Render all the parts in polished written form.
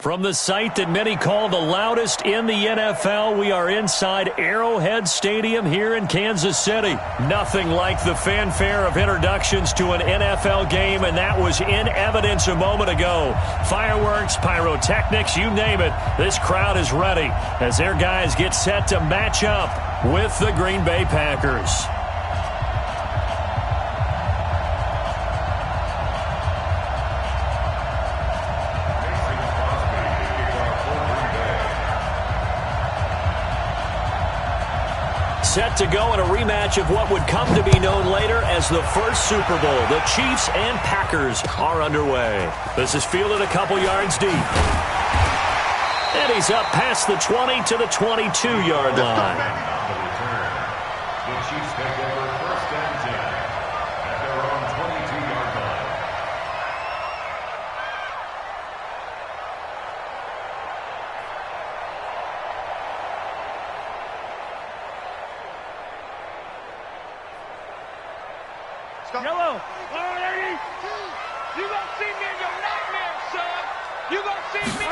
From the site that many call the loudest in the NFL, we are inside Arrowhead Stadium here in Kansas City. Nothing like the fanfare of introductions to an NFL game, and that was in evidence a moment ago. Fireworks, pyrotechnics, you name it. This crowd is ready as their guys get set to match up with the Green Bay Packers. Set to go in a rematch of what would come to be known later as the first Super Bowl. The Chiefs and Packers are underway. This is fielded a couple yards deep. And he's up past the 20 to the 22-yard line. The Chiefs take over first and 10 at their own 22-yard line. Yellow. You gonna see me in your nightmare, son. You gonna see me.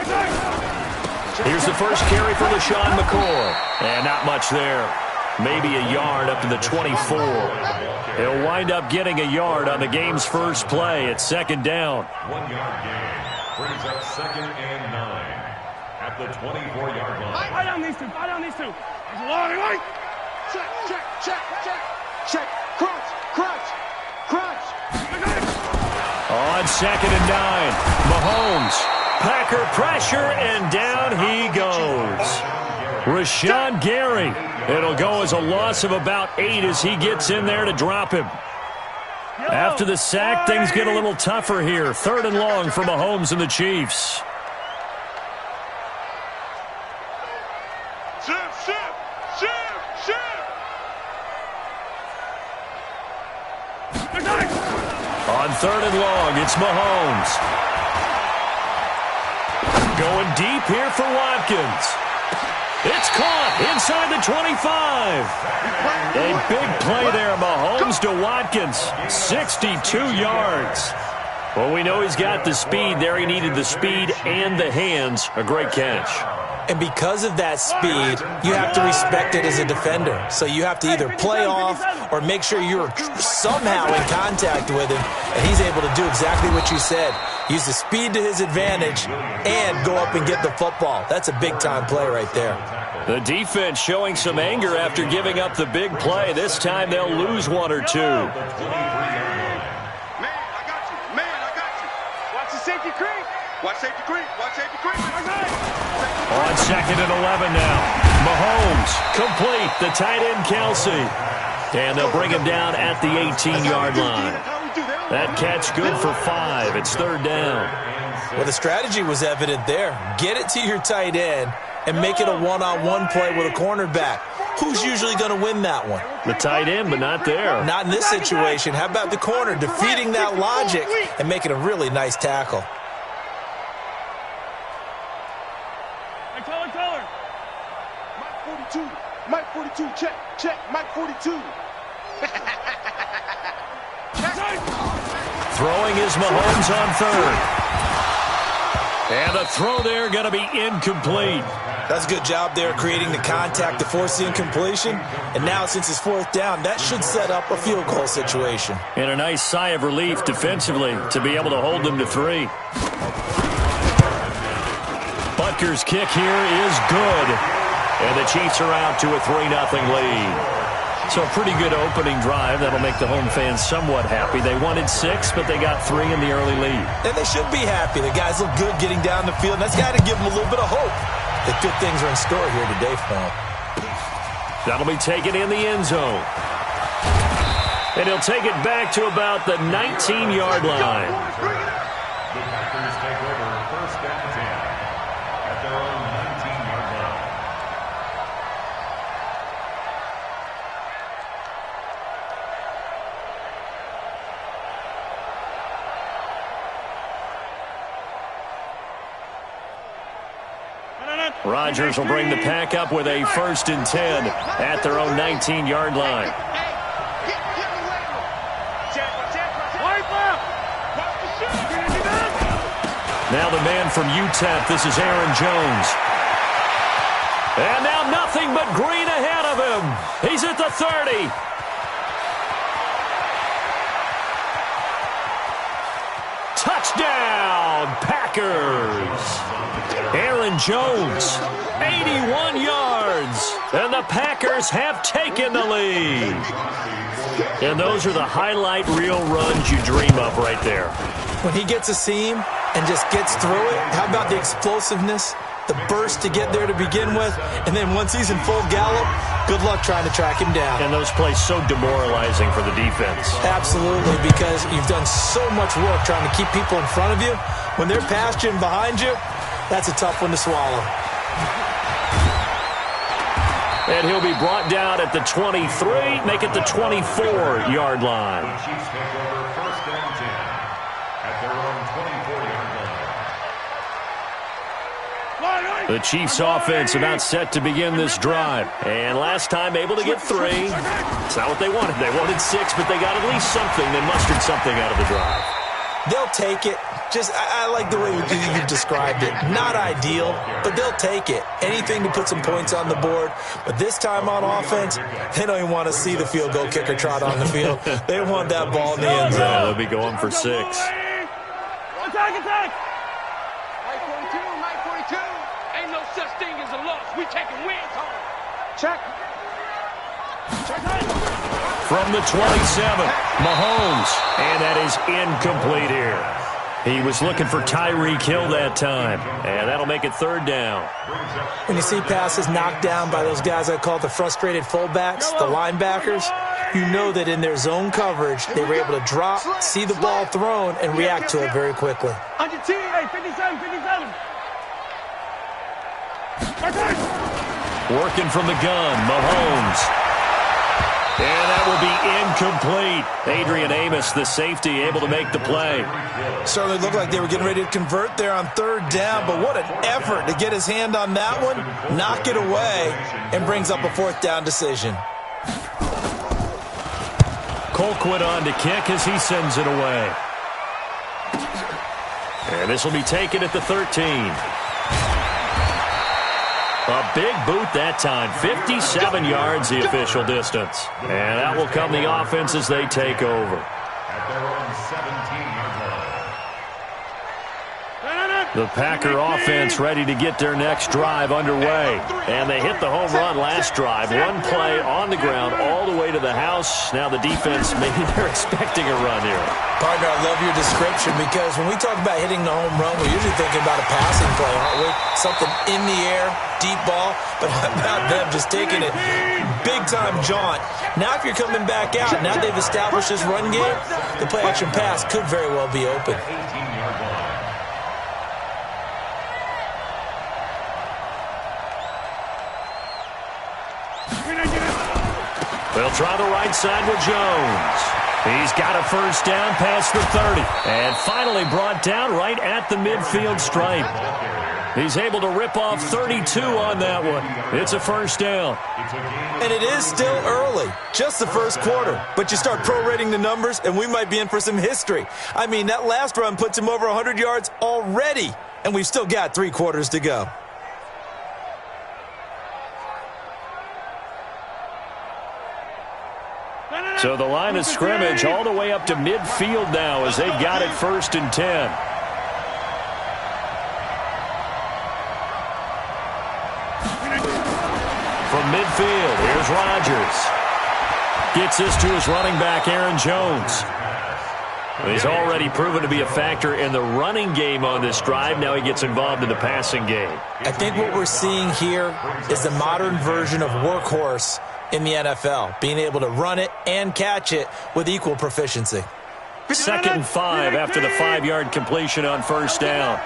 Here's the first carry for LaShawn McCoy. And not much there. Maybe a yard up to the 24. He'll wind up getting a yard on the game's first play at second down. 1 yard gain brings up second and 9 at the 24-yard line. Fight on these two. Fight on these two. There's a long way. Check, check, check, check, check. Crunch, crunch. Crunch. On second and 9, Mahomes. Packer pressure, and down he goes. Rashawn Gary. It'll go as a loss of about 8 as he gets in there to drop him. After the sack, things get a little tougher here. Third and long for Mahomes and the Chiefs. Shift, shift, shift, shift. On third and long, it's Mahomes. Going deep here for Watkins. It's caught inside the 25. A big play there, Mahomes to Watkins. 62 yards. Well, we know he's got the speed there. He needed the speed and the hands. A great catch. And because of that speed, you have to respect it as a defender. So you have to either play off or make sure you're somehow in contact with him. And he's able to do exactly what you said. Use the speed to his advantage and go up and get the football. That's a big-time play right there. The defense showing some anger after giving up the big play. This time they'll lose 1 or 2. Man, I got you. Man, I got you. Watch the safety creep. Watch safety creep. Watch safety creep. On second and 11 now. Mahomes complete. The tight end Kelsey. And they'll bring him down at the 18-yard line. That catch good for 5. It's third down. Well, the strategy was evident there. Get it to your tight end and make it a one-on-one play with a cornerback. Who's usually going to win that one? The tight end, but not there. Not in this situation. How about the corner defeating that logic and making a really nice tackle? Hey, Color. Mike 42. Mike 42. Check, check. Mike 42. Throwing is Mahomes on third. And the throw there going to be incomplete. That's a good job there creating the contact to force the incompletion. And now since it's fourth down, that should set up a field goal situation. And a nice sigh of relief defensively to be able to hold them to 3. Butker's kick here is good. And the Chiefs are out to a 3-0 lead. So a pretty good opening drive. That'll make the home fans somewhat happy. They wanted 6, but they got 3 in the early lead. And they should be happy. The guys look good getting down the field. And that's got to give them a little bit of hope that good things are in store here today for them. That'll be taken in the end zone. And he'll take it back to about the 19-yard line. The Packers take over first and 10 at their own 19-yard line. Rodgers will bring the pack up with a first and 10 at their own 19-yard line. Now the man from UTEP, this is Aaron Jones. And now nothing but green ahead of him. He's at the 30. Touchdown, Packers. Aaron Jones, 81 yards. And the Packers have taken the lead. And those are the highlight reel runs you dream of right there. When he gets a seam and just gets through it, how about the explosiveness, the burst to get there to begin with, and then once he's in full gallop, good luck trying to track him down. And those plays so demoralizing for the defense. Absolutely, because you've done so much work trying to keep people in front of you. When they're past you and behind you, that's a tough one to swallow. And he'll be brought down at the 23, make it the 24-yard line. The Chiefs take over first and 10 at their own 24-yard line. The Chiefs offense about set to begin this drive. And last time able to get 3. It's not what they wanted. They wanted 6, but they got at least something. They mustered something out of the drive. They'll take it. I like the way you described it. Not ideal, but they'll take it. Anything to put some points on the board. But this time on offense, they don't even want to see the field goal kicker trot on the field. They want that ball in the end zone. Yeah, they'll be going for 6. Attack, attack! Mike 42. Ain't no such thing as a loss. We taking wins home. Check. From the 27, Mahomes. And that is incomplete here. He was looking for Tyreek Hill that time. And that'll make it 3rd down. When you see passes knocked down by those guys I call the frustrated fullbacks, the linebackers, you know that in their zone coverage, they were able to drop, see the ball thrown, and react to it very quickly. 57. Working from the gun, Mahomes. And that will be incomplete. Adrian Amos, the safety, able to make the play. Certainly looked like they were getting ready to convert there on 3rd down, but what an effort to get his hand on that one, knock it away, and brings up a 4th down decision. Colquitt on to kick as he sends it away. And this will be taken at the 13. A big boot that time, 57 yards the official distance. And that will come the offense as they take over. At their own 17-yard line. The Packer offense ready to get their next drive underway. And they hit the home run last drive. One play on the ground all the way to the house. Now the defense, maybe they're expecting a run here. Partner, I love your description because when we talk about hitting the home run, we're usually thinking about a passing play, aren't we? Something in the air, deep ball, but how about them just taking it big-time jaunt. Now if you're coming back out, now they've established this run game, the play-action pass could very well be open. 18-yard line. They'll try the right side with Jones. He's got a 1st down past the 30. And finally brought down right at the midfield stripe. He's able to rip off 32 on that one. It's a 1st down. And it is still early, just the 1st quarter. But you start prorating the numbers, and we might be in for some history. I mean, that last run puts him over 100 yards already, and we've still got 3 quarters to go. So the line of scrimmage all the way up to midfield now as they've got it 1st and 10. From midfield, here's Rodgers. Gets this to his running back, Aaron Jones. He's already proven to be a factor in the running game on this drive. Now he gets involved in the passing game. I think what we're seeing here is the modern version of workhorse in the NFL, being able to run it and catch it with equal proficiency. 2nd and 5 after the 5-yard completion on 1st down.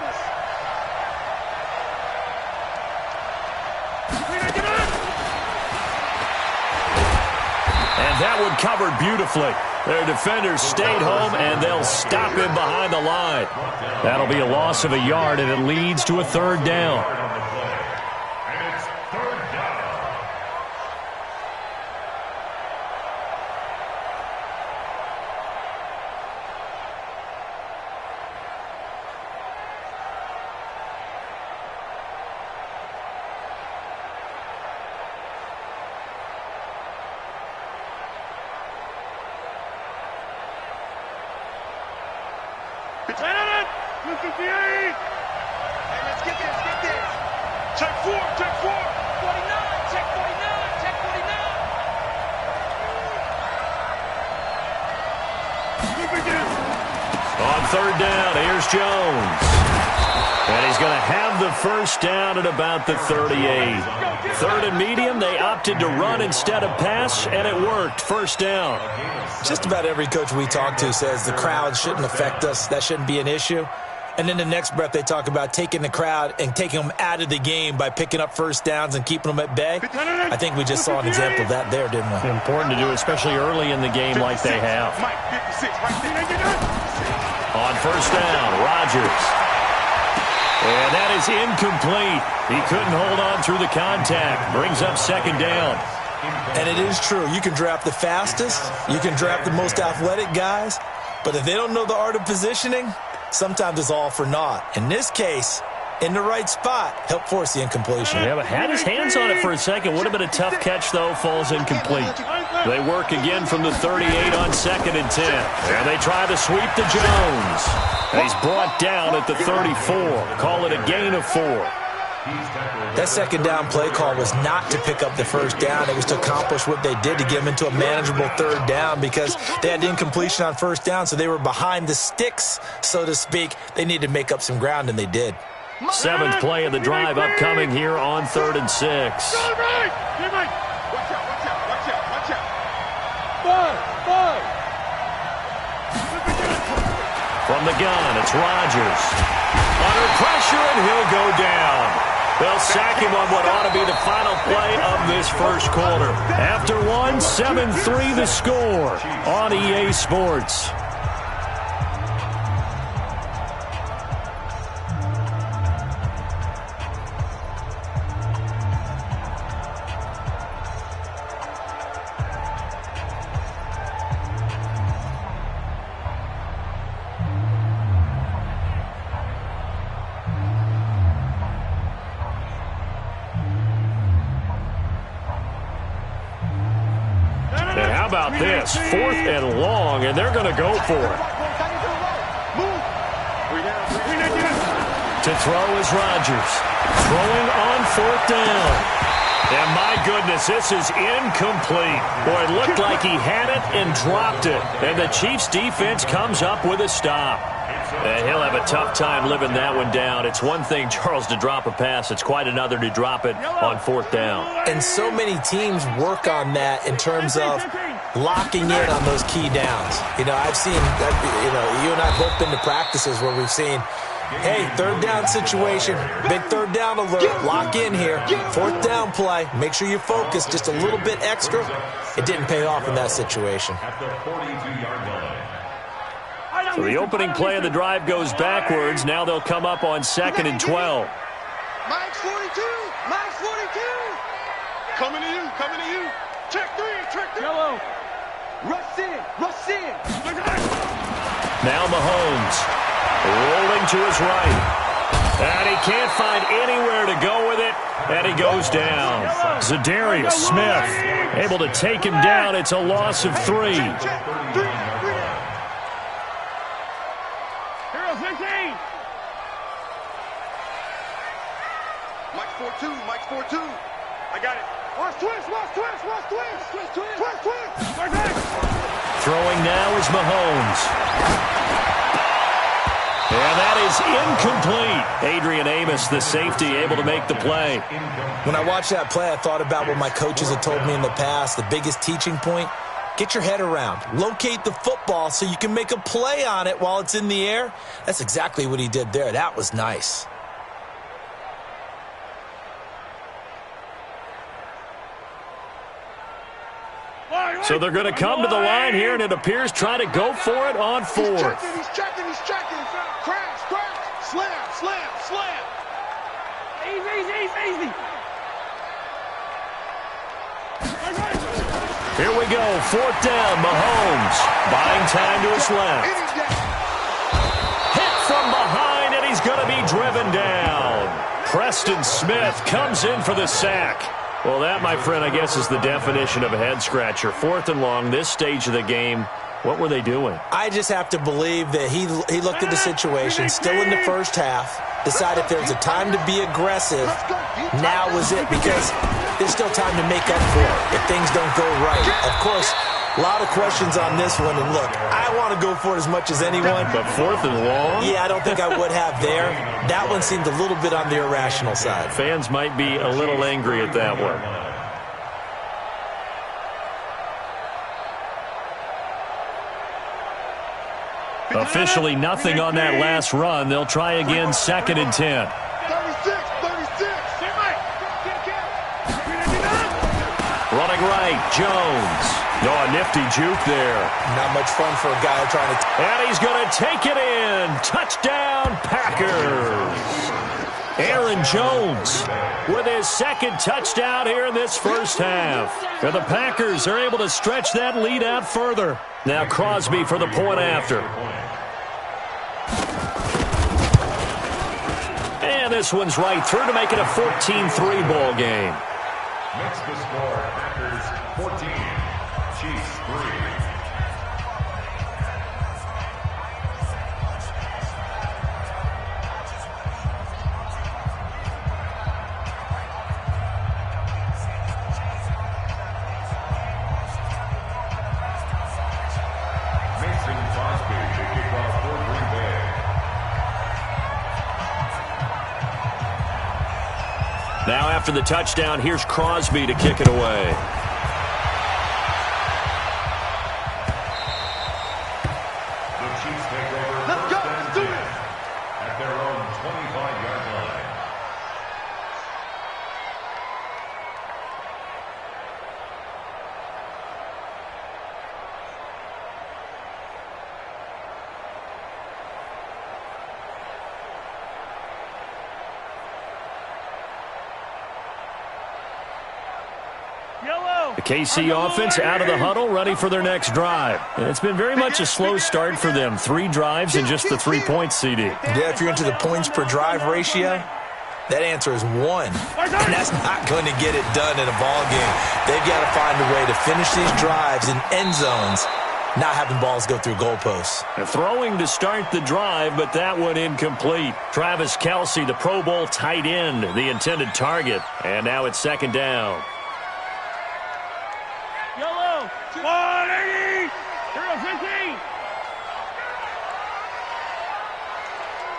And that one covered beautifully. Their defenders stayed home, and they'll stop him behind the line. That'll be a loss of a yard, and it leads to a 3rd down. And it's 3rd down. Lieutenant, 258. Hey, let's get this. Check 4, check 4. 49, check 49, check 49. On third down, here's Jones. And he's going to have the first down at about the 38. Third and medium, they opted to run instead of pass, and it worked. First down. Just about every coach we talk to says the crowd shouldn't affect us. That shouldn't be an issue. And in the next breath, they talk about taking the crowd and taking them out of the game by picking up first downs and keeping them at bay. I think we just saw an example of that there, didn't we? Important to do, especially early in the game like they have. On first down, Rodgers. And that is incomplete. He couldn't hold on through the contact. Brings up second down. And it is true. You can draft the fastest. You can draft the most athletic guys. But if they don't know the art of positioning, sometimes it's all for naught. In this case, in the right spot, helped force the incompletion. Yeah, but had his hands on it for a second. Would have been a tough catch, though. Falls incomplete. They work again from the 38 on second and 10. And they try to sweep to Jones. And he's brought down at the 34. Call it a gain of 4. That second down play call was not to pick up the first down. It was to accomplish what they did to get them into a manageable third down because they had incompletion on first down, so they were behind the sticks, so to speak. They needed to make up some ground, and they did. Seventh play of the drive upcoming here on 3rd and 6. Watch out. Five. From the gun, it's Rodgers. Under pressure, and he'll go down. They'll sack him on what ought to be the final play of this first quarter. After one, 7-3 the score on EA Sports. And how about this? 4th and long, and they're going to go for it. To throw is Rodgers. Throwing on 4th down. And my goodness, this is incomplete. Boy, it looked like he had it and dropped it. And the Chiefs defense comes up with a stop. And he'll have a tough time living that one down. It's one thing, Charles, to drop a pass. It's quite another to drop it on 4th down. And so many teams work on that in terms of locking in on those key downs. You know, I've seen, you and I have both been to practices where we've seen, hey, third down situation, big third down alert, lock in here, 4th down play, make sure you focus just a little bit extra. It didn't pay off in that situation. At the 42-yard line. So the opening play of the drive goes backwards. Now they'll come up on 2nd and 12. Mike's 42. Coming to you. Check 3. Yellow. Rush in. Now Mahomes rolling to his right. And he can't find anywhere to go with it. And he goes down. Zadarius Smith able to take him down. It's a loss of 3. Mike's 4-2. I got it. Watch twist. Throwing now is Mahomes. And that is incomplete. Adrian Amos, the safety, able to make the play. When I watched that play, I thought about what my coaches had told me in the past. The biggest teaching point, get your head around. Locate the football so you can make a play on it while it's in the air. That's exactly what he did there. That was nice. So they're going to come to the line here, and it appears trying to go for it on 4th. He's checking. Crash. Slam. Easy. Here we go, 4th down, Mahomes. Buying time to his left. Hit from behind, and he's going to be driven down. Preston Smith comes in for the sack. Well, that, my friend, I guess is the definition of a head-scratcher. 4th and long, this stage of the game. What were they doing? I just have to believe that he looked at the situation, still in the first half, decided if there was a time to be aggressive, now was it, because there's still time to make up for it if things don't go right. Of course, a lot of questions on this one, and look, I want to go for it as much as anyone. But 4th and long? Yeah, I don't think I would have there. That one seemed a little bit on the irrational side. Fans might be a little angry at that one. Officially nothing on that last run. They'll try again, 2nd and 10. 36. Running right, Jones. Oh, a nifty juke there. Not much fun for a guy trying to... And he's going to take it in. Touchdown, Packers. Aaron Jones with his 2nd touchdown here in this first half. And the Packers are able to stretch that lead out further. Now Crosby for the point after. And this one's right through to make it a 14-3 ball game. Makes the score Packers 14, Chiefs 3. Mason Crosby to kick off for Green Bay. Now after the touchdown, here's Crosby to kick it away. The Chiefs take over Let's go. first and Let's do 10 it. at their own 25-yard line. Yellow. The KC offense out of the huddle, ready for their next drive. And it's been very much a slow start for them. 3 drives and just the 3 points, CD. Yeah, if you're into the points per drive ratio, that answer is 1. And that's not going to get it done in a ball game. They've got to find a way to finish these drives in end zones, not having balls go through goalposts. Throwing to start the drive, but that one incomplete. Travis Kelce, the Pro Bowl tight end, the intended target. And now it's 2nd down. Yellow. 180. 0-15.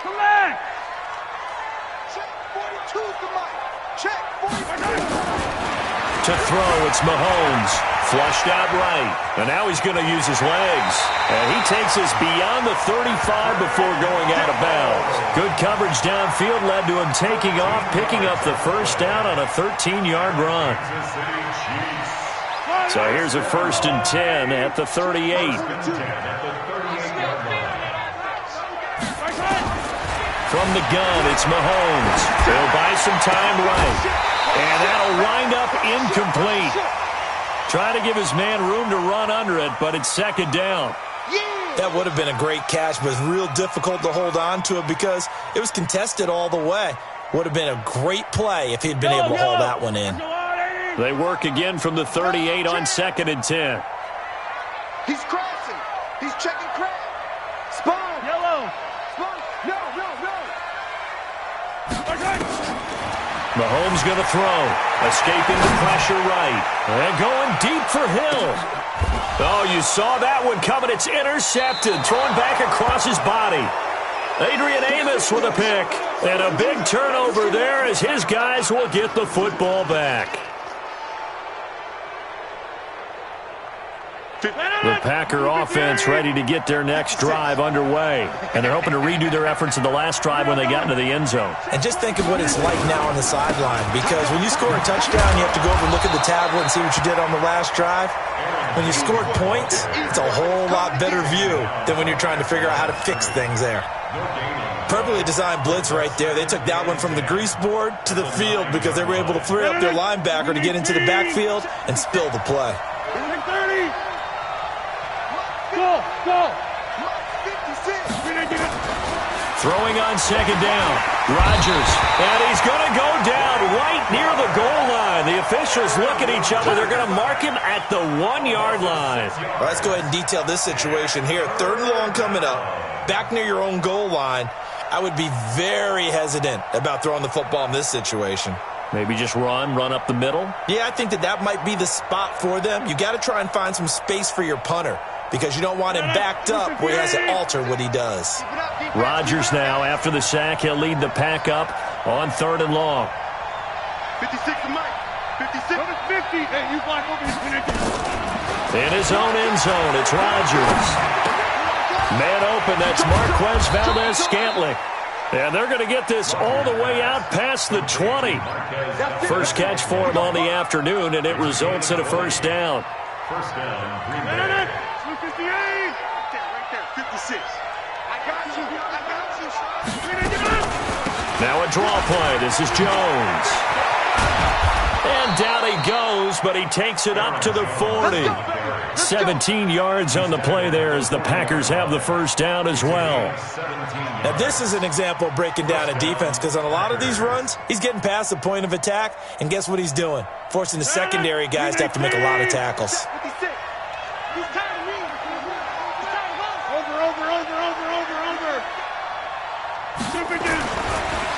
Come back. Check 42 is the mic. Check 42. To throw, it's Mahomes. Flushed out right. And now he's going to use his legs. And he takes us beyond the 35 before going out of bounds. Good coverage downfield led to him taking off, picking up the first down on a 13-yard run. Kansas City Chiefs. So here's a 1st and 10 at the 38. 10 at the 38-yard line. From the gun, it's Mahomes. He'll buy some time right. And that'll wind up incomplete. Trying to give his man room to run under it, but it's 2nd down. That would have been a great catch, but it's real difficult to hold on to it because it was contested all the way. Would have been a great play if he'd been able to haul that one in. They work again from the 38 on 2nd and 10. He's crossing. He's checking crab. Spawn. Yellow. Spawn. No. Mahomes going to throw. Escaping the pressure right. And going deep for Hill. Oh, you saw that one coming. It's intercepted. Thrown back across his body. Adrian Amos with a pick. And a big turnover there as his guys will get the football back. The Packer offense ready to get their next drive underway. And they're hoping to redo their efforts in the last drive when they got into the end zone. And just think of what it's like now on the sideline, because when you score a touchdown, you have to go over and look at the tablet and see what you did on the last drive. When you scored points, it's a whole lot better view than when you're trying to figure out how to fix things there. Perfectly designed blitz right there. They took that one from the grease board to the field because they were able to free up their linebacker to get into the backfield and spill the play. 30. Go. Throwing on second down. Rodgers. And he's going to go down right near the goal line. The officials look at each other. They're going to mark him at the 1-yard line. Well, let's go ahead and detail this situation here. 3rd and long coming up. Back near your own goal line. I would be very hesitant about throwing the football in this situation. Maybe just run up the middle? Yeah, I think that might be the spot for them. You got to try and find some space for your punter because you don't want him backed up where he has to alter what he does. Rodgers now, after the sack, he'll lead the pack up on 3rd and long. 56 to Mike. 56. 50. Hey, you block over his In his own end zone, it's Rodgers. Man open, that's Marquez Valdez-Scantling. And they're going to get this all the way out past the 20. First catch for him on the afternoon, and it results in a first down. First down, Green Bay. 58. Right there, 56. I got you. Now a draw play. This is Jones. And down he goes, but he takes it up to the 40. 17 yards on the play there as the Packers have the first down as well. Now, this is an example of breaking down a defense because on a lot of these runs, he's getting past the point of attack, and guess what he's doing? Forcing the secondary guys to have to make a lot of tackles.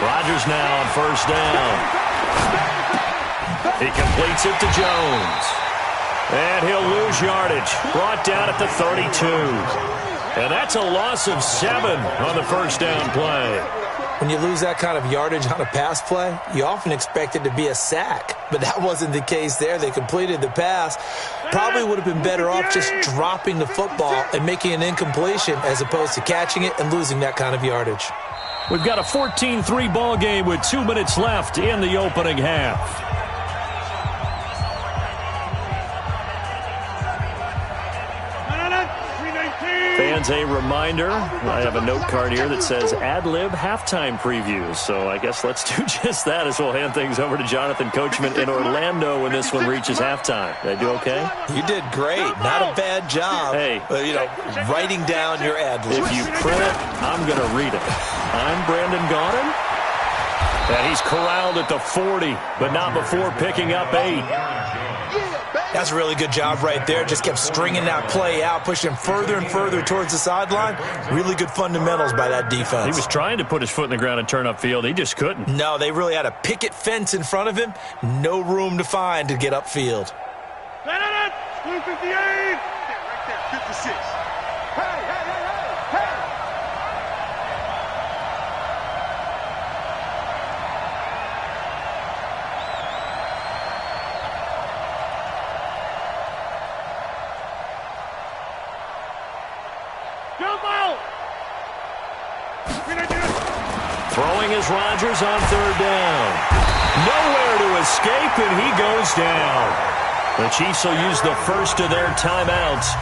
Rodgers now on first down. He completes it to Jones. And he'll lose yardage. Brought down at the 32. And that's a loss of 7 on the first down play. When you lose that kind of yardage on a pass play, you often expect it to be a sack. But that wasn't the case there. They completed the pass. Probably would have been better off just dropping the football and making an incompletion as opposed to catching it and losing that kind of yardage. We've got a 14-3 ball game with 2 minutes left in the opening half. Fans, a reminder, I have a note card here that says ad-lib halftime previews. So I guess let's do just that as we'll hand things over to Jonathan Coachman in Orlando when this one reaches halftime. Did I do okay? You did great. Not a bad job. Hey. Writing down your ad-libs. If you print it, I'm going to read it. I'm Brandon Gaudin. And he's corralled at the 40, but not before picking up 8. That's a really good job right there. Just kept stringing that play out, pushing him further and further towards the sideline. Really good fundamentals by that defense. He was trying to put his foot in the ground and turn upfield. He just couldn't. No, they really had a picket fence in front of him. No room to find to get upfield. 58. Right there, 56. Hey. Throwing is Rodgers on 3rd down. Nowhere to escape, and he goes down. The Chiefs will use the first of their timeouts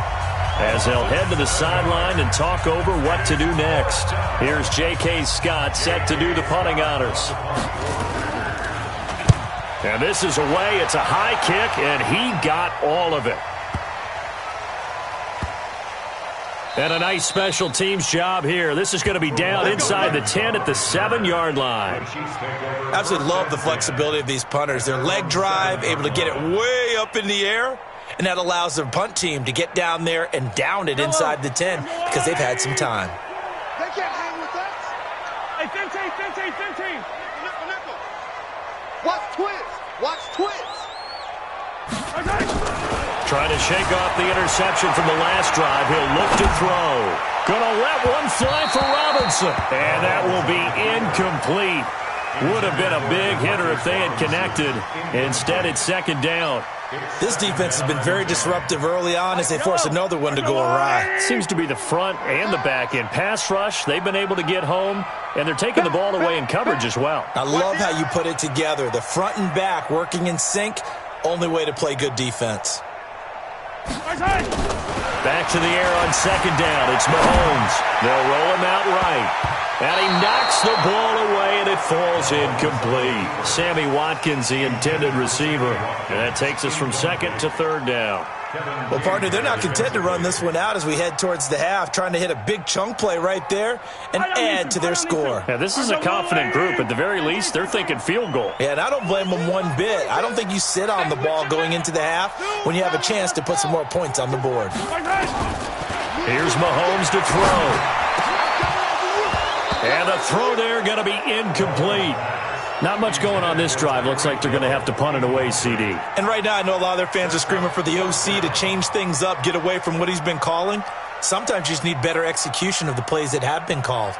as they'll head to the sideline and talk over what to do next. Here's J.K. Scott set to do the punting honors. And this is away. It's a high kick, and he got all of it. And a nice special teams job here. This is going to be down inside the 10 at the 7-yard line. Absolutely love the flexibility of these punters. Their leg drive, able to get it way up in the air, and that allows their punt team to get down there and down it inside the 10 because they've had some time. They can't hang with us. Hey, 15. Watch twins. Trying to shake off the interception from the last drive. He'll look to throw. Gonna let one fly for Robinson. And that will be incomplete. Would have been a big hitter if they had connected. Instead, it's 2nd down. This defense has been very disruptive early on as they force another one to go awry. Seems to be the front and the back end. Pass rush, they've been able to get home, and they're taking the ball away in coverage as well. I love how you put it together. The front and back working in sync. Only way to play good defense. Back to the air on 2nd down. It's Mahomes. They'll roll him out right. And he knocks the ball away, and it falls incomplete. Sammy Watkins, the intended receiver. And that takes us from 2nd to 3rd down. Well, partner, they're not content to run this one out as we head towards the half, trying to hit a big chunk play right there and add to their score. Yeah, this is a confident group. At the very least, they're thinking field goal. Yeah, and I don't blame them one bit. I don't think you sit on the ball going into the half when you have a chance to put some more points on the board. Here's Mahomes to throw. And the throw there going to be incomplete. Not much going on this drive. Looks like they're going to have to punt it away, CD. And right now, I know a lot of their fans are screaming for the OC to change things up, get away from what he's been calling. Sometimes you just need better execution of the plays that have been called.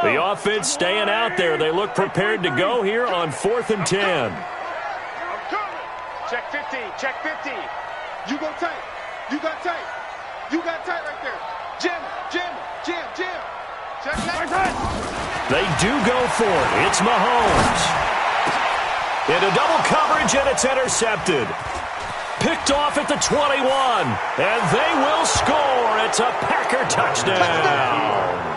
The offense staying out there. They look prepared to go here on 4th and 10. Check 50. Check 50. You go tight. You got tight. You got tight right there. Jam. Check next. They do go for it. It's Mahomes. Into double coverage, and it's intercepted. Picked off at the 21. And they will score. It's a Packer touchdown.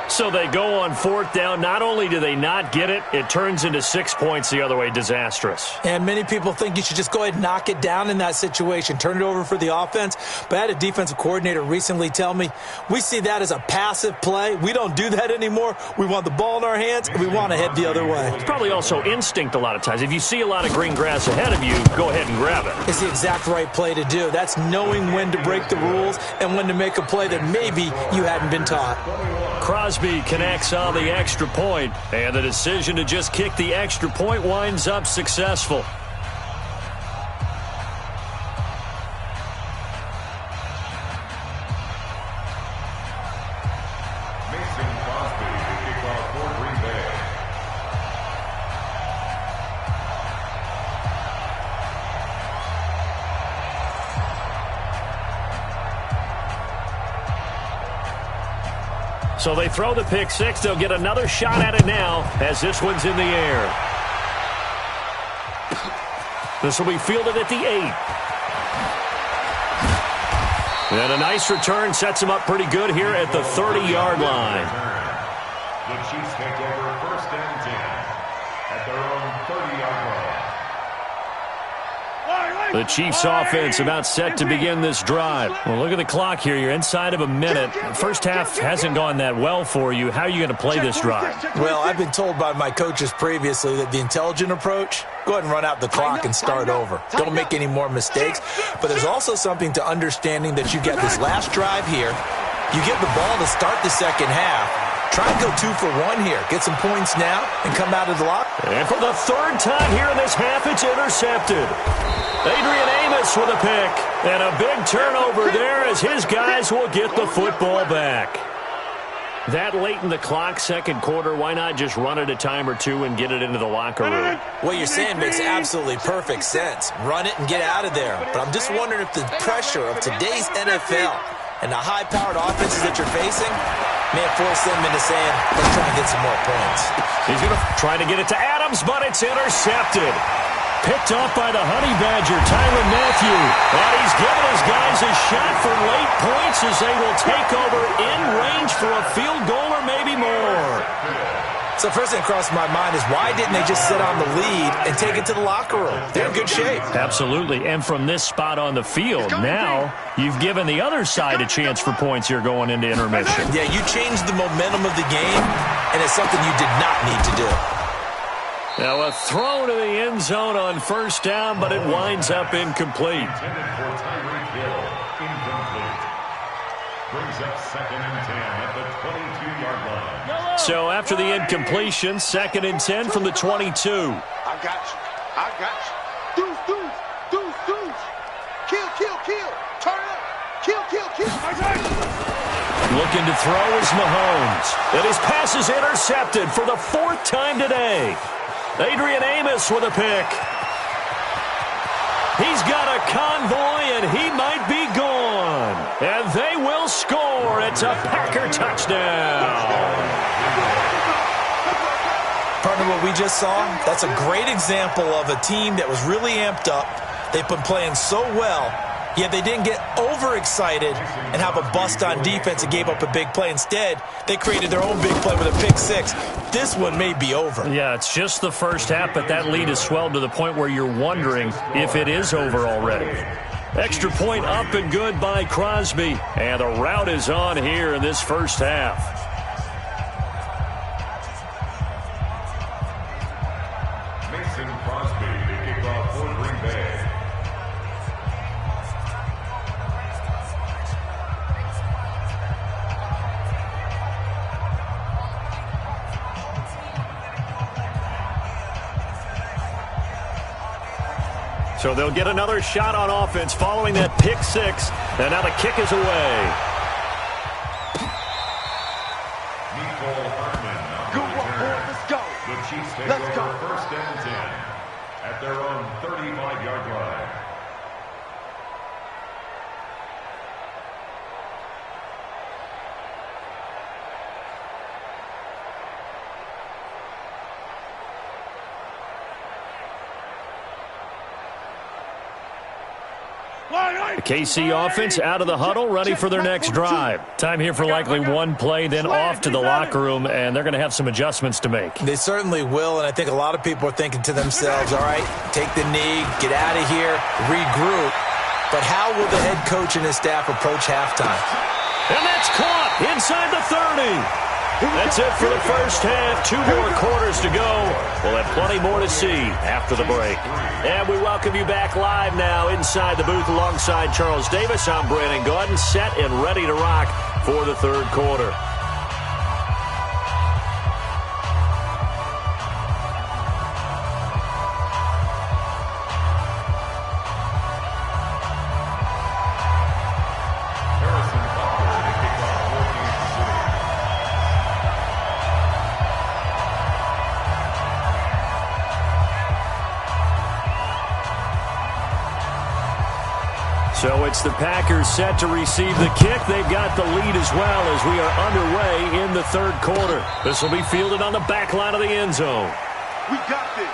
So they go on 4th down. Not only do they not get it, it turns into 6 points the other way. Disastrous. And many people think you should just go ahead and knock it down in that situation. Turn it over for the offense. But I had a defensive coordinator recently tell me, we see that as a passive play. We don't do that anymore. We want the ball in our hands, and we want to head the other way. It's probably also instinct a lot of times. If you see a lot of green grass ahead of you, go ahead and grab it. It's the exact right play to do. That's knowing when to break the rules and when to make a play that maybe you hadn't been taught. Crosby connects on the extra point, and the decision to just kick the extra point winds up successful. So they throw the pick six. They'll get another shot at it now as this one's in the air. This will be fielded at the 8. And a nice return sets him up pretty good here at the 30-yard line. The Chiefs take over 1st and 10 at their own 30-yard line. The Chiefs offense about set to begin this drive. Well, look at the clock here. You're inside of a minute. The first half hasn't gone that well for you. How are you going to play this drive? Well, I've been told by my coaches previously that the intelligent approach, go ahead and run out the clock and start over. Don't make any more mistakes. But there's also something to understanding that you get this last drive here. You get the ball to start the second half. Try and go 2 for 1 here. Get some points now and come out of the lock. And for the 3rd time here in this half, it's intercepted. Adrian Amos with a pick. And a big turnover there as his guys will get the football back. That late in the clock, second quarter, why not just run it a time or two and get it into the locker room? What you're saying makes absolutely perfect sense. Run it and get out of there. But I'm just wondering if the pressure of today's NFL and the high-powered offenses that you're facing may have forced them into saying, let's try and get some more points. He's going to try to get it to Adams, but it's intercepted. Picked off by the Honey Badger, Tyrann Mathieu. And he's given his guys a shot for late points as they will take over in range for a field goal or maybe more. So first thing crossed my mind is why didn't they just sit on the lead and take it to the locker room? They're in good shape. Absolutely. And from this spot on the field, now you've given the other side a chance for points here going into intermission. Yeah, you changed the momentum of the game, and it's something you did not need to do. Now a throw to the end zone on 1st down, but it winds up incomplete. Intended for Tyreek Hill, incomplete. Brings up 2nd and 10 at the 22-yard line. So after the incompletion, 2nd and 10 from the 22. I got you. Deuce. Kill. Turn it up. Kill. Looking to throw is Mahomes. And his pass is intercepted for the 4th time today. Adrian Amos with a pick. He's got a convoy, and he might be gone. And they will score. It's a Packer touchdown. Partner, what we just saw, that's a great example of a team that was really amped up. They've been playing so well, Yeah, they didn't get overexcited and have a bust on defense and gave up a big play. Instead, they created their own big play with a pick six. This one may be over. Yeah, it's just the first half, but that lead has swelled to the point where you're wondering if it is over already. Extra point up and good by Crosby. And the rout is on here in this first half. Crosby to kick off for Green Bay. So they'll get another shot on offense following that pick six. And now the kick is away. Good one, boys. Let's go. The Chiefs take Let's over go. first and 10 at their own 35-yard line. The KC offense out of the huddle, ready for their next drive. Time here for likely one play, then off to the locker room, and they're going to have some adjustments to make. They certainly will, and I think a lot of people are thinking to themselves, all right, take the knee, get out of here, regroup. But how will the head coach and his staff approach halftime? And that's caught inside the 30. That's it for the first half. 2 more quarters to go. We'll have plenty more to see after the break. And we welcome you back live now inside the booth alongside Charles Davis. I'm Brandon Gaudin, set and ready to rock for the third quarter. So it's the Packers set to receive the kick. They've got the lead as well as we are underway in the third quarter. This will be fielded on the back line of the end zone. We got this.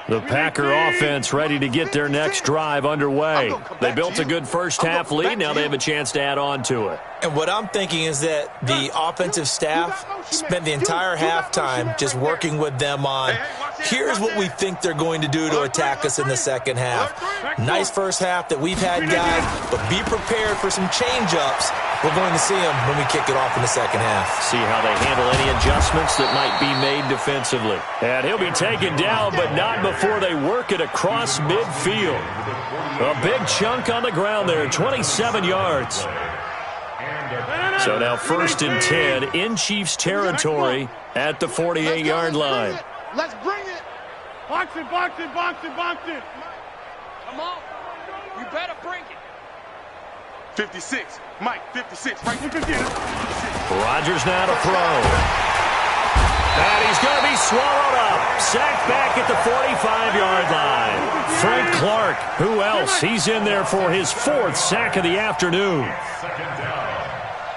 The Packer offense ready to get their next drive underway. They built a good first half lead. Now they have a chance to add on to it. And what I'm thinking is that the offensive staff spent the entire halftime just working with them on, here's what we think they're going to do to attack us in the second half. Nice first half that we've had, guys, but be prepared for some change-ups. We're going to see them when we kick it off in the second half. See how they handle any adjustments that might be made defensively. And he'll be taken down, but not before they work it across midfield. A big chunk on the ground there, 27 yards. So now 1st and 10 in Chiefs territory at the 48-yard line. Let's bring it. Box it, box it, box it, box it. Come on. You better bring it. 56. Mike, 56. Right, 56. Rodgers now to throw. And he's going to be swallowed up. Sacked back at the 45-yard line. Frank Clark, who else? He's in there for his 4th sack of the afternoon.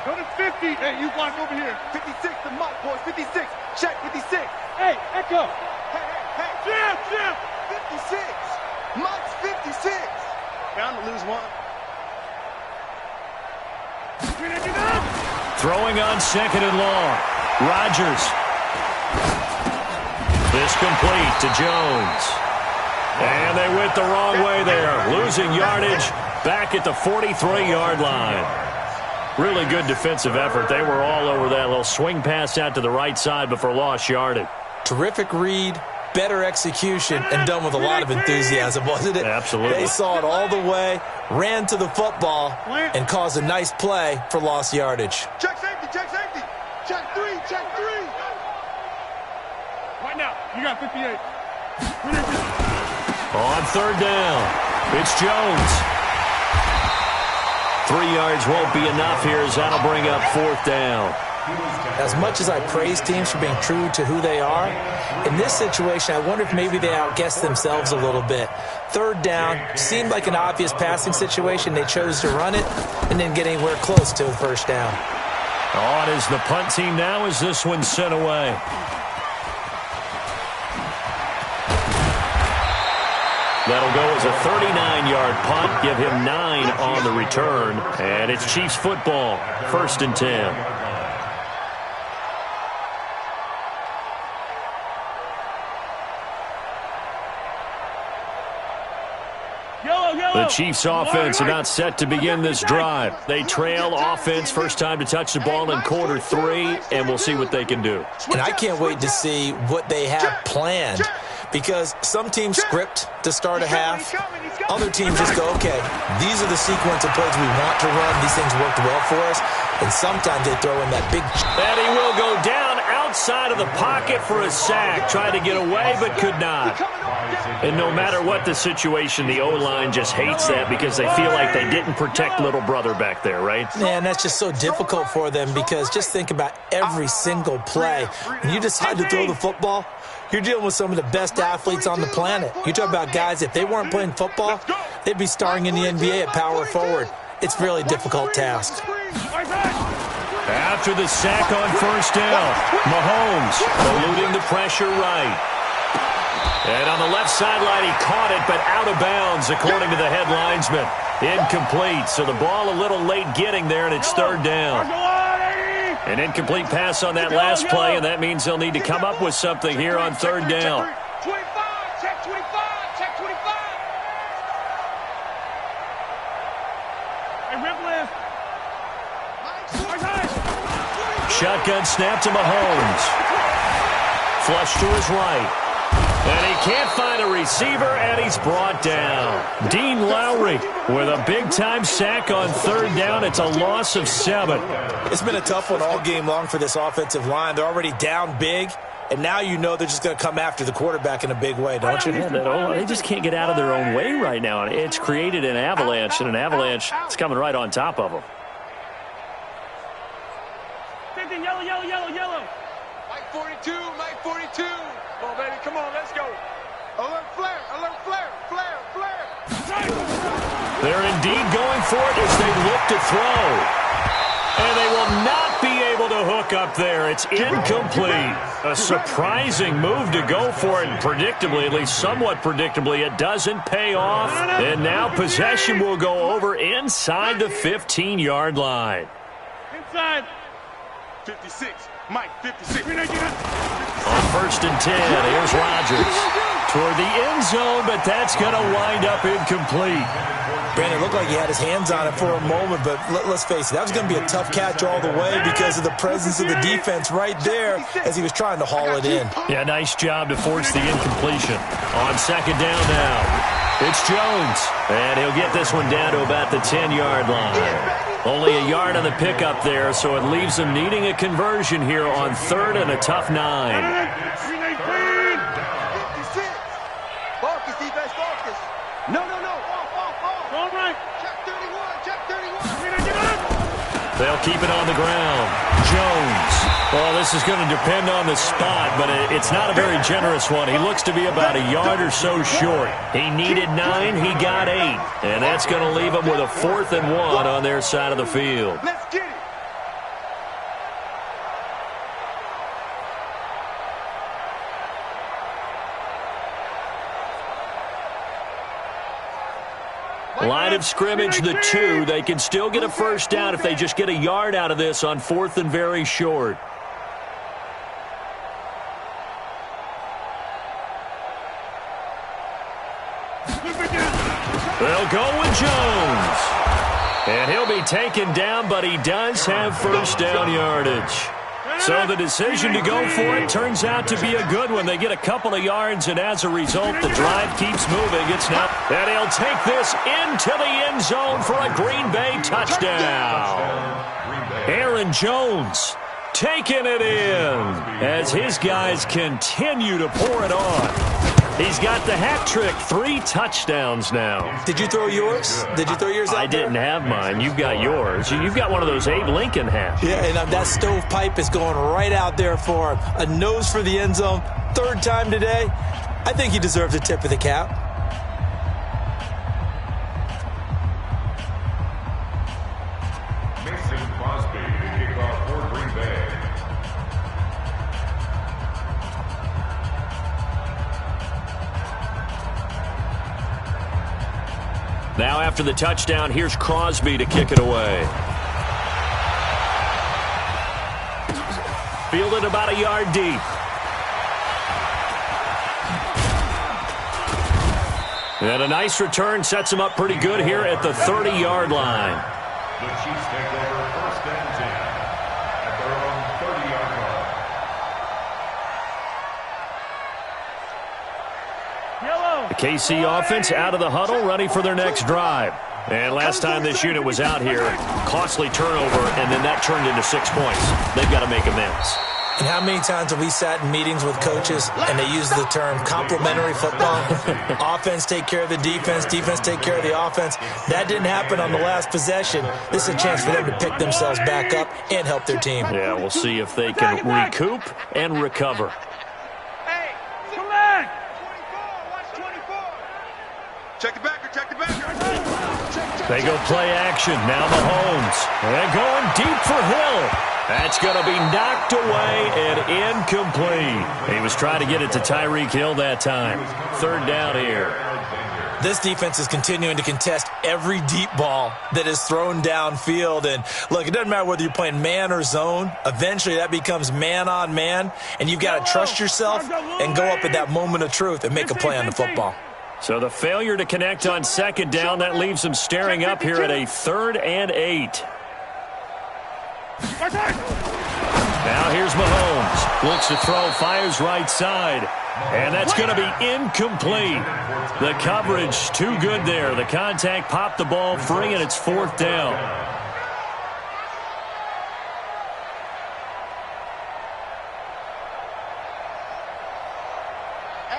Go to 50. Hey, you block over here. 56 to Mike, boys. 56. Check 56. Hey, Echo. Hey. Jim. 56. Mike's 56. Bound to lose one. Throwing on 2nd and long. Rodgers. This complete to Jones. And they went the wrong way there. Losing yardage back at the 43-yard line. Really good defensive effort. They were all over that little swing pass out to the right side before lost yardage. Terrific read, better execution, and done with a lot of enthusiasm, wasn't it? Absolutely. They saw it all the way, ran to the football, and caused a nice play for lost yardage. Check safety, check safety. Check 3, check 3. Right now, you got 58. On 3rd down, it's Jones. 3 yards won't be enough here as that'll bring up 4th down. As much as I praise teams for being true to who they are, in this situation, I wonder if maybe they outguessed themselves a little bit. Third down seemed like an obvious passing situation. They chose to run it and didn't get anywhere close to the first down. On is the punt team now as this one's sent away. That'll go as a 39-yard punt. Give him 9 on the return. And it's Chiefs football. 1st and 10. The Chiefs offense about set to begin this drive. They trail offense, first time to touch the ball in quarter 3, and we'll see what they can do. And I can't wait to see what they have planned, because some teams script to start a half. Other teams just go, okay, these are the sequence of plays we want to run. These things worked well for us. And sometimes they throw in that big... And he will go down outside of the pocket for a sack. Tried to get away, but could not. And no matter what the situation, the O-line just hates that because they feel like they didn't protect little brother back there, right? Man, that's just so difficult for them, because just think about every single play. When you decide to throw the football, you're dealing with some of the best athletes on the planet. You talk about guys, if they weren't playing football, they'd be starring in the NBA at power forward. It's a really difficult task. After the sack on first down, Mahomes eluding the pressure right. And on the left sideline, he caught it, but out of bounds, according to the head linesman. Incomplete, so the ball a little late getting there, and it's 3rd down. An incomplete pass on that last play, and that means they'll need to come up with something here on 3rd down. Shotgun snap to Mahomes. Flush to his right. And he can't find a receiver, and he's brought down. Dean Lowry with a big-time sack on 3rd down. It's a loss of 7. It's been a tough one all game long for this offensive line. They're already down big, and now you know they're just going to come after the quarterback in a big way, don't you? Yeah, they just can't get out of their own way right now. It's created an avalanche, and an avalanche is coming right on top of them. Yellow, yellow, yellow, yellow. Mike 42, Mike 42. Come on, baby, come on, let's go. Alert flare, flare, flare. They're indeed going for it as they look to throw. And they will not be able to hook up there. It's incomplete. A surprising move to go for it, and predictably, at least somewhat predictably, it doesn't pay off. And now possession will go over inside the 15-yard line. Inside. 56. Mike, 56. On 1st and 10, here's Rodgers. Toward the end zone, but that's going to wind up incomplete. Brandon, it looked like he had his hands on it for a moment, but let's face it, that was going to be a tough catch all the way because of the presence of the defense right there as he was trying to haul it in. Yeah, nice job to force the incompletion. On 2nd down now, it's Jones, and he'll get this one down to about the 10-yard line. Only a yard on the pickup there, so it leaves them needing a conversion here on 3rd and a tough 9. Focus, defense, focus. No. Off. All right. Check 31. They'll keep it on the ground. Jones. Well, this is going to depend on the spot, but it's not a very generous one. He looks to be about a yard or so short. He needed 9. He got 8. And that's going to leave him with a 4th and 1 on their side of the field. Let's get it. Line of scrimmage, the 2. They can still get a first down if they just get a yard out of this on 4th and very short. They'll go with Jones. And he'll be taken down, but he does have first down yardage. So the decision to go for it turns out to be a good one. They get a couple of yards, and as a result, the drive keeps moving. It's now, and he'll take this into the end zone for a Green Bay touchdown. Aaron Jones taking it in as his guys continue to pour it on. He's got the hat trick, 3 touchdowns now. Did you throw yours? Did you throw yours out I didn't have mine. You've got yours. You've got one of those Abe Lincoln hats. Yeah, and that stovepipe is going right out there for him. A nose for the end zone. 3rd time today. I think he deserves a tip of the cap. Mason Crosby to kick off for Green Bay. Now after the touchdown, here's Crosby to kick it away. Fielded about a yard deep. And a nice return sets him up pretty good here at the 30-yard line. The Chiefs take over 1st and 10 at their own 30-yard line. The KC offense out of the huddle, ready for their next drive. And last time this unit was out here, costly turnover, and then that turned into 6 points. They've got to make amends. And how many times have we sat in meetings with coaches and they use the term complementary football? Offense take care of the defense, defense take care of the offense. That didn't happen on the last possession. This is a chance for them to pick themselves back up and help their team. Yeah, we'll see if they can recoup and recover. Hey, come on! 24, watch 24. Check the backer, check the backer. They go play action. Now Mahomes. They're going deep for Hill. That's going to be knocked away and incomplete. He was trying to get it to Tyreek Hill that time. 3rd down here. This defense is continuing to contest every deep ball that is thrown downfield. And look, it doesn't matter whether you're playing man or zone. Eventually that becomes man on man. And you've got to trust yourself and go up at that moment of truth and make a play on the football. So the failure to connect on 2nd down, that leaves them staring up here at a 3rd and 8. Now here's Mahomes. Looks to throw, fires right side. And that's going to be incomplete. The coverage too good there. The contact popped the ball free, and it's 4th down.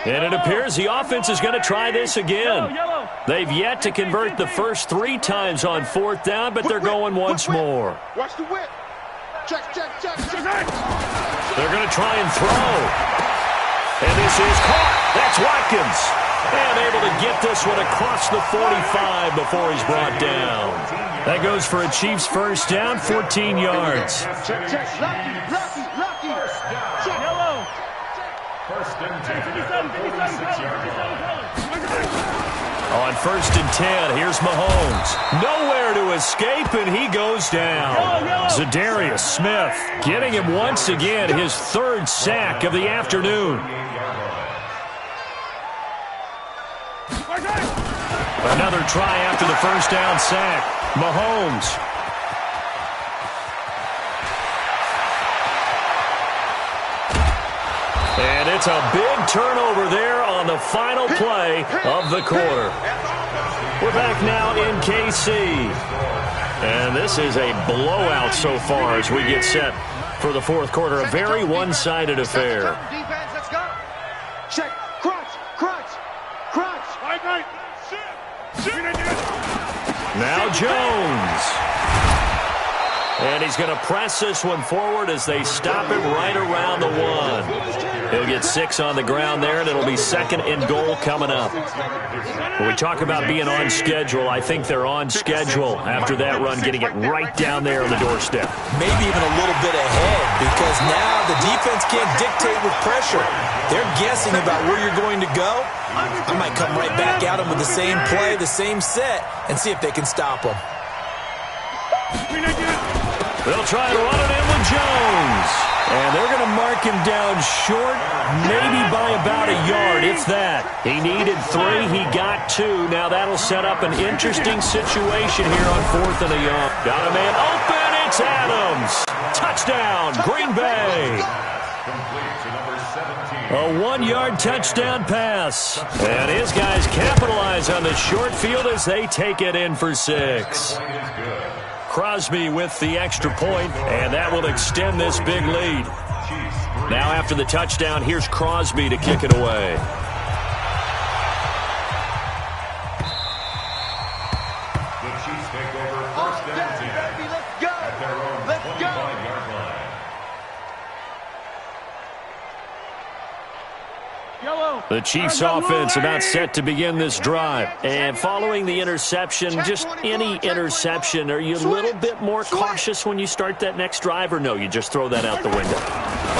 And it appears the offense is going to try this again. They've yet to convert the first 3 times on 4th down, but they're going once more. Watch the whip. Check. They're going to try and throw. And this is caught. That's Watkins. And able to get this one across the 45 before he's brought down. That goes for a Chiefs 1st down, 14 yards. Check. Lucky. Check. Yellow. 1st and 10 at the 46-yard line. On 1st and 10, here's Mahomes. Nowhere to escape, and he goes down. Zadarius Smith getting him once again, his 3rd sack of the afternoon. Another try after the 1st down sack. Mahomes. And it's a big turnover there on the final play of the quarter. We're back now in KC. And this is a blowout so far as we get set for the 4th quarter. A very one-sided affair. Defense, let's go. Check. Crunch. Right. Now Jones. And he's going to press this one forward as they stop him right around the 1. He'll get 6 on the ground there, and it'll be 2nd and goal coming up. When we talk about being on schedule, I think they're on schedule after that run, getting it right down there on the doorstep. Maybe even a little bit ahead, because now the defense can't dictate with pressure. They're guessing about where you're going to go. I might come right back at them with the same play, the same set, and see if they can stop them. They'll try to run it in with Jones. And they're going to mark him down short, maybe by about a yard, if that. He needed 3. He got 2. Now that'll set up an interesting situation here on 4th and a yard. Got a man open. It's Adams. Touchdown, Green Bay. A 1-yard touchdown pass. And his guys capitalize on the short field as they take it in for 6. Crosby with the extra point, and that will extend this big lead. Now after the touchdown, here's Crosby to kick it away. The Chiefs take over first down 10 at their own 25-yard line. The Chiefs offense about set to begin this drive. And following the interception, just any interception, are you a little bit more cautious when you start that next drive, or no, you just throw that out the window?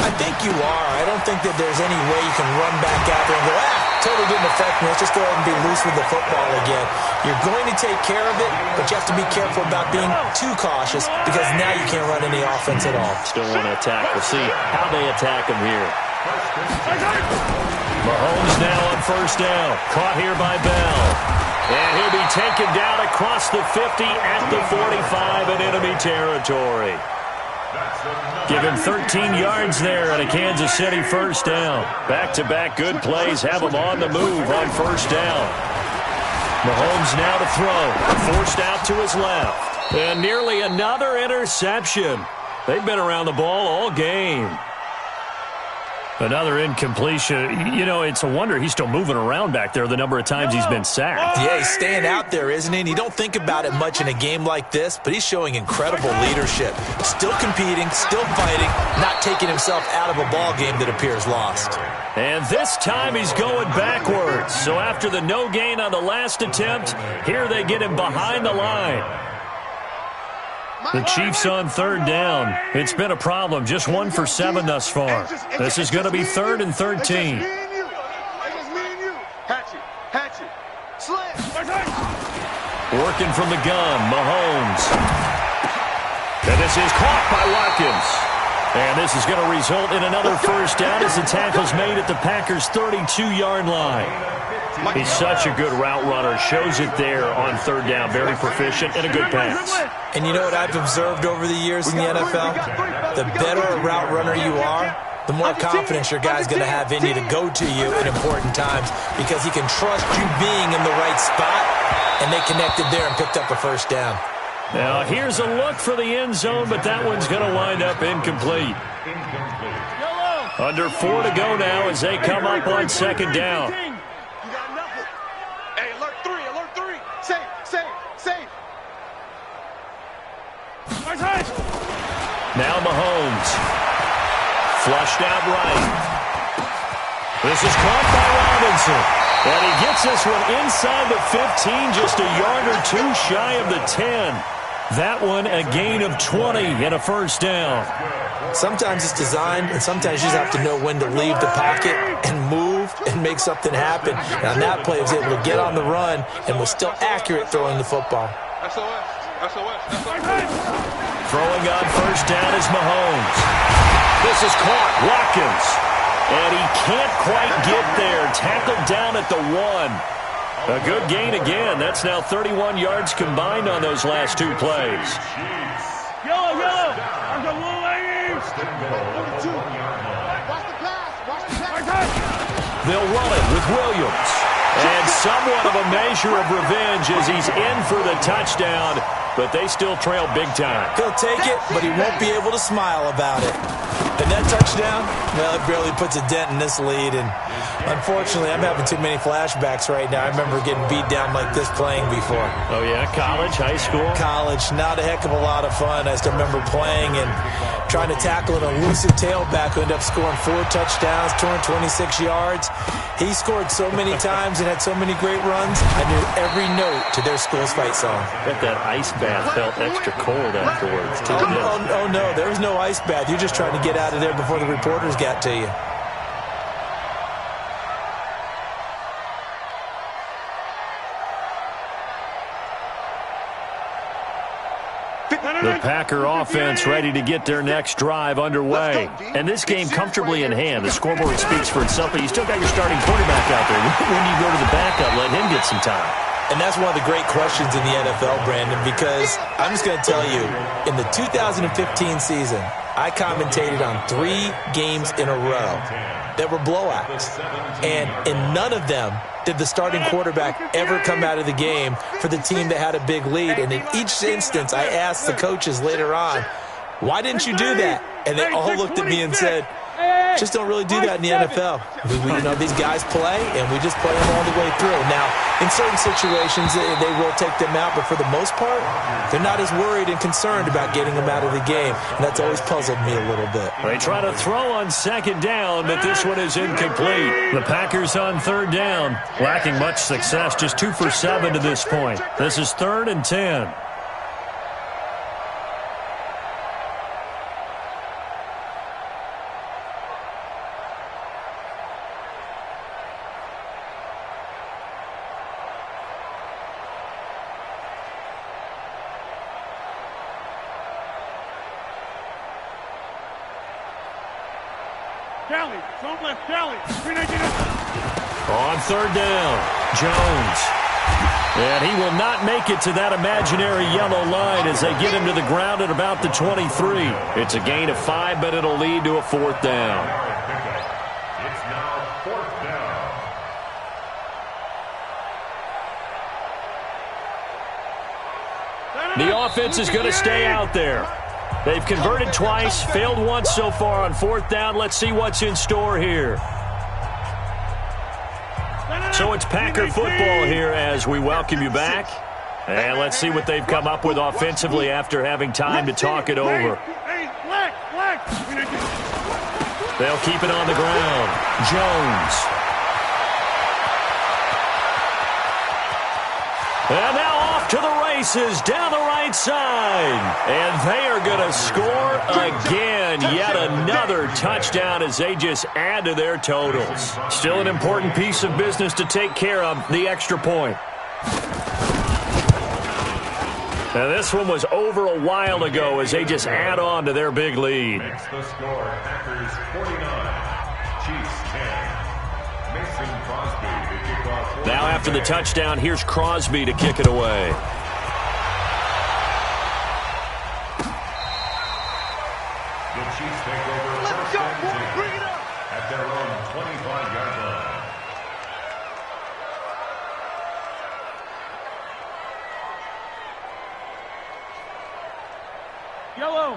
I think you are. I don't think that there's any way you can run back out there and go, totally didn't affect me. Let's just go ahead and be loose with the football again. You're going to take care of it, but you have to be careful about being too cautious because now you can't run any offense at all. Still want to attack. We'll see how they attack him here. Mahomes now on first down. Caught here by Bell. And he'll be taken down across the 50 at the 45 in enemy territory. Give him 13 yards there at a Kansas City first down. Back-to-back good plays have him on the move on first down. Mahomes now to throw. Forced out to his left. And nearly another interception. They've been around the ball all game. Another incompletion. You know, it's a wonder he's still moving around back there the number of times he's been sacked. Yeah, he's staying out there, isn't he? And you don't think about it much in a game like this, but he's showing incredible leadership. Still competing, still fighting, not taking himself out of a ball game that appears lost. And this time he's going backwards. So after the no gain on the last attempt, here they get him behind the line. The Chiefs on third down. It's been a problem. Just 1 for 7 thus far. This is going to be 3rd and 13. Working from the gun, Mahomes. And this is caught by Watkins. And this is going to result in another first down as the tackle's made at the Packers' 32-yard line. He's such a good route runner. Shows it there on third down. Very proficient and a good pass. And you know what I've observed over the years in the NFL? The better a route runner you are, the more confidence your guy's going to have in you to go to you at important times because he can trust you being in the right spot, and they connected there and picked up a first down. Now, here's a look for the end zone, but that one's going to wind up incomplete. Under 4 to go now as they come up on second down. Now Mahomes. Flushed out right. This is caught by Robinson. And he gets this one inside the 15, just a yard or two shy of the 10. That one a gain of 20 and a first down. Sometimes it's designed, and sometimes you just have to know when to leave the pocket and move and make something happen. And on that play, he was able to get on the run and was still accurate throwing the football. Throwing on first down is Mahomes. This is caught. Watkins. And he can't quite get there. Tackled down at the 1. A good gain again. That's now 31 yards combined on those last 2 plays. Yellow. They'll run it with Williams. And somewhat of a measure of revenge as he's in for the touchdown. But they still trail big time. He'll take it, but he won't be able to smile about it. And that touchdown, well, it barely puts a dent in this lead. And unfortunately, I'm having too many flashbacks right now. I remember getting beat down like this playing before. Oh, yeah? College, high school? College, not a heck of a lot of fun. I still remember playing and trying to tackle an elusive tailback who ended up scoring 4 touchdowns, 226 yards. He scored so many times and had so many great runs, I knew every note to their school's fight song. Bet that ice bath felt extra cold afterwards, too. Oh, no, there was no ice bath. You're just trying to get out of there before the reporters got to you. The Packer offense ready to get their next drive underway. And this game comfortably in hand. The scoreboard speaks for itself, but you still got your starting quarterback out there. When you go to the backup, let him get some time. And that's one of the great questions in the NFL, Brandon, because I'm just going to tell you, in the 2015 season, I commentated on 3 games in a row that were blowouts. And in none of them did the starting quarterback ever come out of the game for the team that had a big lead. And in each instance, I asked the coaches later on, why didn't you do that? And they all looked at me and said, just don't really do that in the NFL. These guys play, and we just play them all the way through. Now, in certain situations, they will take them out, but for the most part, they're not as worried and concerned about getting them out of the game, and that's always puzzled me a little bit. They try to throw on second down, but this one is incomplete. The Packers on third down, lacking much success, just 2 for 7 to this point. This is 3rd and 10. On third down, Jones. And he will not make it to that imaginary yellow line as they get him to the ground at about the 23. It's a gain of 5, but it'll lead to a 4th down. It's now 4th down. The offense is going to stay out there. They've converted twice, failed once so far on 4th down. Let's see what's in store here. So it's Packer football here as we welcome you back. And let's see what they've come up with offensively after having time to talk it over. They'll keep it on the ground. Jones. And now off to the races down the right side. And they are going to score again. Yet another touchdown as they just add to their totals. Still an important piece of business to take care of, the extra point. Now this one was over a while ago as they just add on to their big lead. Makes the score Packers 49, Chiefs 10. Mason Crosby to kick off. Now after the touchdown, here's Crosby to kick it away. The Chiefs take over first and 10 at their own 25-yard line.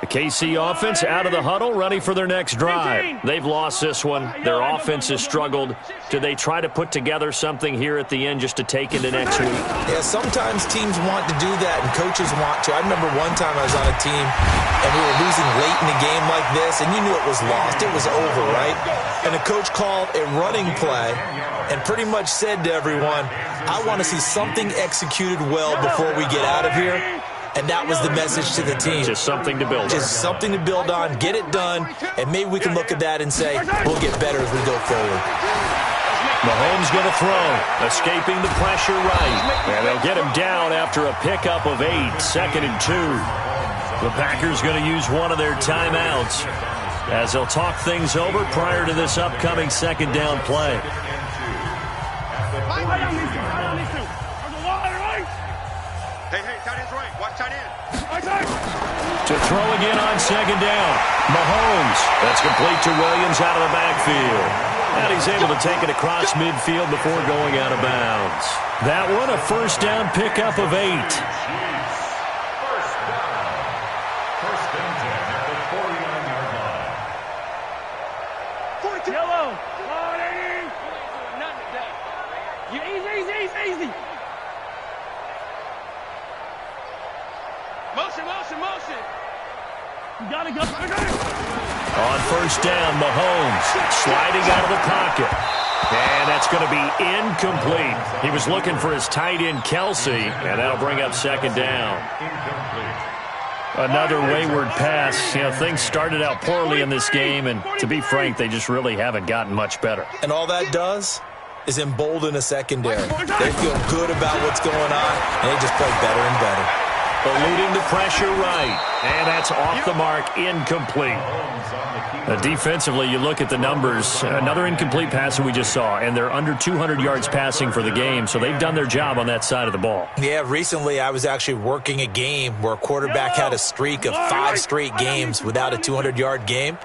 The KC offense out of the huddle, ready for their next drive. They've lost this one. Their offense has struggled. Do they try to put together something here at the end just to take into next week? Yeah, sometimes teams want to do that, and coaches want to. I remember one time I was on a team, and we were losing late in a game like this, and you knew it was lost. It was over, right? And the coach called a running play and pretty much said to everyone, I want to see something executed well before we get out of here. And that was the message to the team. Just something to build on. Just something to build on, get it done, and maybe we can look at that and say, we'll get better as we go forward. Mahomes going to throw, escaping the pressure right. And they'll get him down after a pickup of 8, 2nd and 2. The Packers going to use one of their timeouts as they'll talk things over prior to this upcoming 2nd down play. To throw again on 2nd down. Mahomes. That's complete to Williams out of the backfield. And he's able to take it across midfield before going out of bounds. That one, a 1st down pickup of 8. First down. 1st and 10 at the 49-yard line. 42. Yellow. Nothing today. You easy. Motion. You gotta go. On 1st down, Mahomes sliding out of the pocket. And that's going to be incomplete. He was looking for his tight end, Kelsey, and that'll bring up 2nd down. Another wayward pass. Things started out poorly in this game, and to be frank, they just really haven't gotten much better. And all that does is embolden a secondary. They feel good about what's going on, and they just play better and better. Eluding the pressure right. And that's off the mark, incomplete. Defensively, you look at the numbers. Another incomplete pass that we just saw, and they're under 200 yards passing for the game, so they've done their job on that side of the ball. Yeah, recently I was actually working a game where a quarterback had a streak of 5 straight games without a 200-yard game.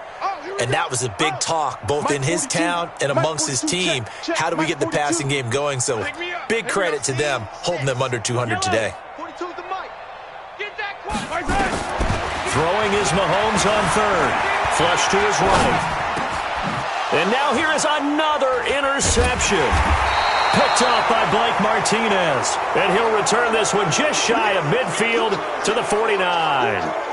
And that was a big talk, both in his town and amongst his team. How do we get the passing game going? So big credit to them, holding them under 200 today. Throwing is Mahomes on third. Flush to his right. And now here is another interception. Picked off by Blake Martinez. And he'll return this one just shy of midfield to the 49.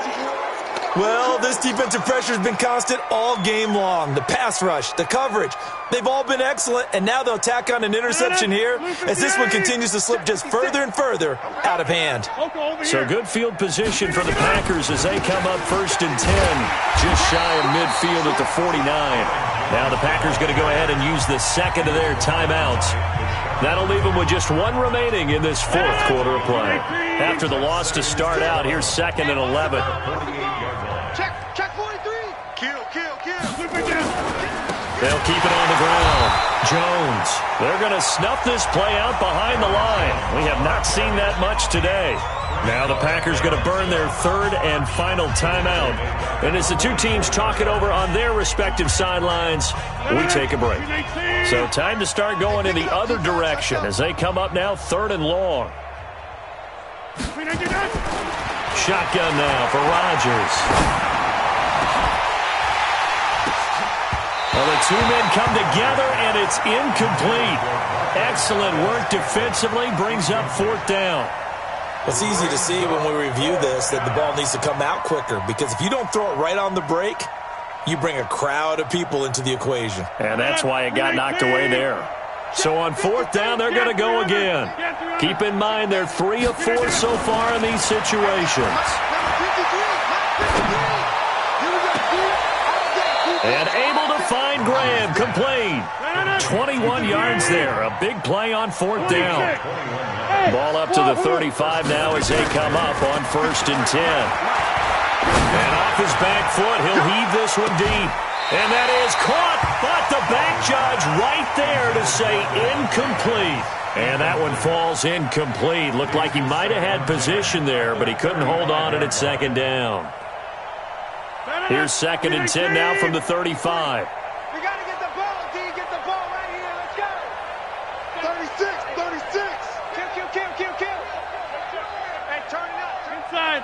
Well, this defensive pressure has been constant all game long. The pass rush, the coverage, they've all been excellent, and now they'll tack on an interception here as this one continues to slip just further and further out of hand. So good field position for the Packers as they come up 1st and 10, just shy of midfield at the 49. Now the Packers going to go ahead and use the second of their timeouts. That'll leave them with just one remaining in this 4th quarter of play. After the loss to start out, here's 2nd and 11. Check 43. Kill. They'll keep it on the ground. Jones. They're going to snuff this play out behind the line. We have not seen that much today. Now the Packers going to burn their 3rd and final timeout. And as the two teams talk it over on their respective sidelines, we take a break. So time to start going in the other direction as they come up now 3rd and long. Shotgun now for Rodgers. Well, the two men come together, and it's incomplete. Excellent work defensively, brings up 4th down. It's easy to see when we review this that the ball needs to come out quicker, because if you don't throw it right on the break, you bring a crowd of people into the equation. And that's why it got knocked away there. So on 4th down, they're going to go again. Keep in mind they're 3 of 4 so far in these situations. And able to find Graham, complete. 21 yards there, a big play on 4th down. Ball up to the 35 now as they come up on 1st and 10. And off his back foot, he'll heave this one deep. And that is caught, but the back judge right there to say incomplete. And that one falls incomplete. Looked like he might have had position there, but he couldn't hold on to it 2nd down. Here's 2nd and 10 now from the 35. We got to get the ball, D. Get the ball right here. Let's go. 36. Kill. And turn it up. Inside.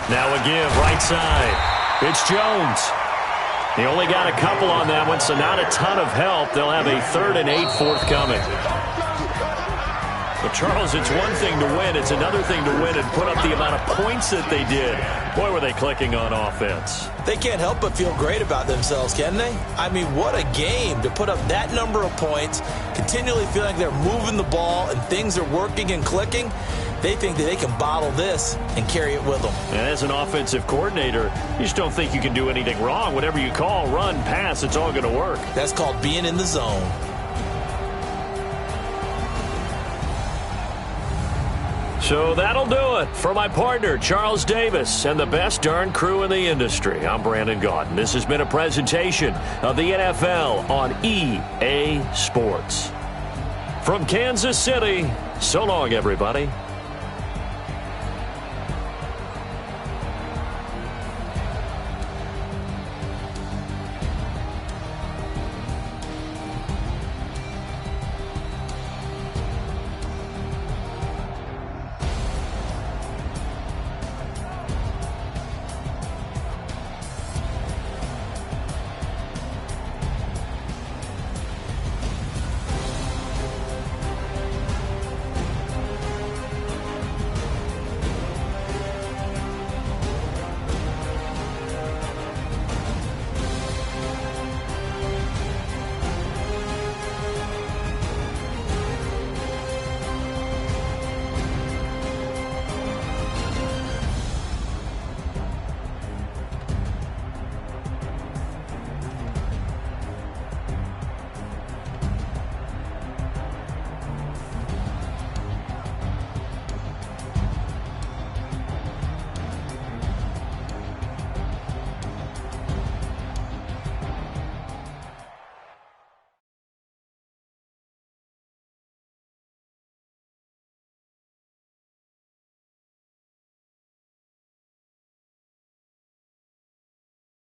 Now a give, right side. It's Jones. He only got a couple on that one, so not a ton of help. They'll have a 3rd and 8 forthcoming. But, Charles, it's one thing to win. It's another thing to win and put up the amount of points that they did. Boy, were they clicking on offense. They can't help but feel great about themselves, can they? I mean, what a game to put up that number of points, continually feeling like they're moving the ball and things are working and clicking. They think that they can bottle this and carry it with them. And as an offensive coordinator, you just don't think you can do anything wrong. Whatever you call, run, pass, it's all going to work. That's called being in the zone. So that'll do it for my partner, Charles Davis, and the best darn crew in the industry. I'm Brandon Gaudin. This has been a presentation of the NFL on EA Sports. From Kansas City, so long, everybody.